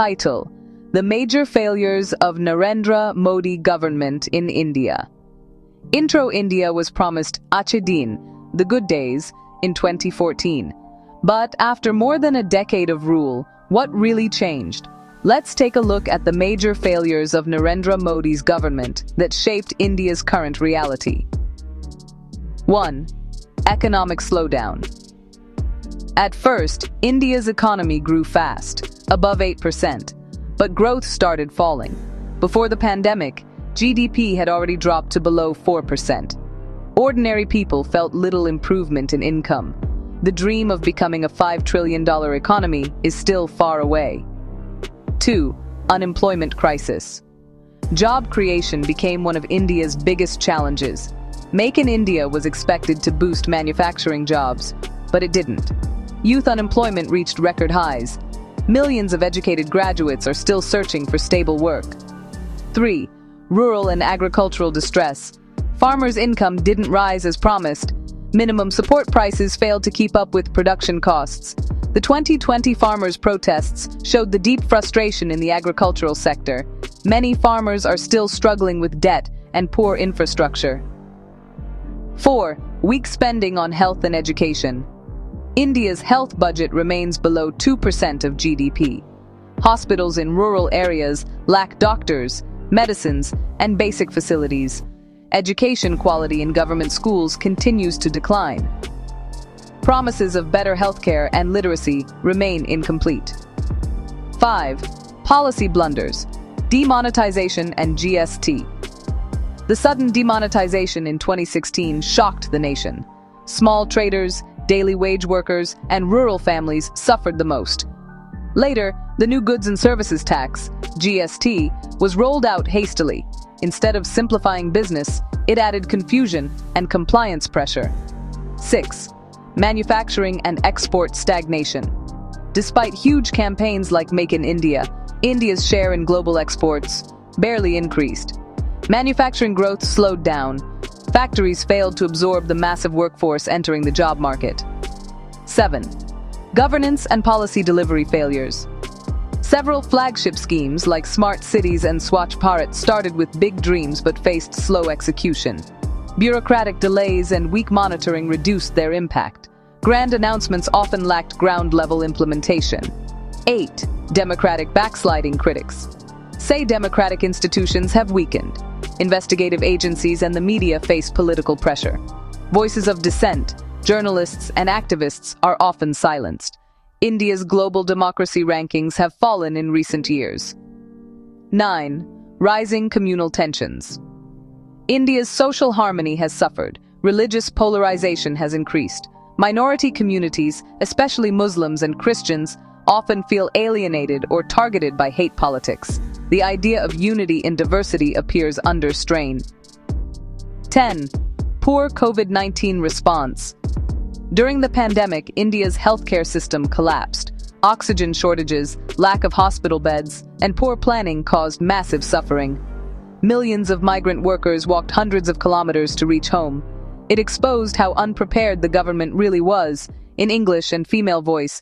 Title: The Major Failures of Narendra Modi Government in India. Intro: India was promised Achhe Din, the good days, in 2014. But after more than a decade of rule, what really changed? Let's take a look at the major failures of Narendra Modi's government that shaped India's current reality. 1. Economic slowdown. At first, India's economy grew fast, above 8%, but growth started falling. Before the pandemic, GDP had already dropped to below 4%. Ordinary people felt little improvement in income. The dream of becoming a $5 trillion economy is still far away. 2. Unemployment crisis. Job creation became one of India's biggest challenges. Make in India was expected to boost manufacturing jobs, but it didn't. Youth unemployment reached record highs. Millions of educated graduates are still searching for stable work. 3. Rural and agricultural distress. Farmers' income didn't rise as promised. Minimum support prices failed to keep up with production costs. The 2020 farmers' protests showed the deep frustration in the agricultural sector. Many farmers are still struggling with debt and poor infrastructure. 4. Weak spending on health and education. India's health budget remains below 2% of GDP. Hospitals in rural areas lack doctors, medicines, and basic facilities. Education quality in government schools continues to decline. Promises of better healthcare and literacy remain incomplete. 5. Policy blunders. Demonetization and GST. The sudden demonetization in 2016 shocked the nation. Small traders, daily wage workers, and rural families suffered the most. Later, the new goods and services tax, GST, was rolled out hastily. Instead of simplifying business, it added confusion and compliance pressure. 6. Manufacturing and export stagnation. Despite huge campaigns like Make in India, India's share in global exports barely increased. Manufacturing growth slowed down. Factories failed to absorb the massive workforce entering the job market. 7. Governance and policy delivery failures. Several flagship schemes like Smart Cities and Swachh Bharat started with big dreams but faced slow execution. Bureaucratic delays and weak monitoring reduced their impact. Grand announcements often lacked ground-level implementation. 8. Democratic backsliding. Critics say democratic institutions have weakened. Investigative agencies and the media face political pressure. Voices of dissent, journalists, and activists are often silenced. India's global democracy rankings have fallen in recent years. 9. Rising communal tensions. India's social harmony has suffered. Religious polarization has increased. Minority communities, especially Muslims and Christians, often feel alienated or targeted by hate politics. The idea of unity in diversity appears under strain. 10. Poor COVID-19 response. During the pandemic, India's healthcare system collapsed. Oxygen shortages, lack of hospital beds, and poor planning caused massive suffering. Millions of migrant workers walked hundreds of kilometers to reach home. It exposed how unprepared the government really was. In English and female voice,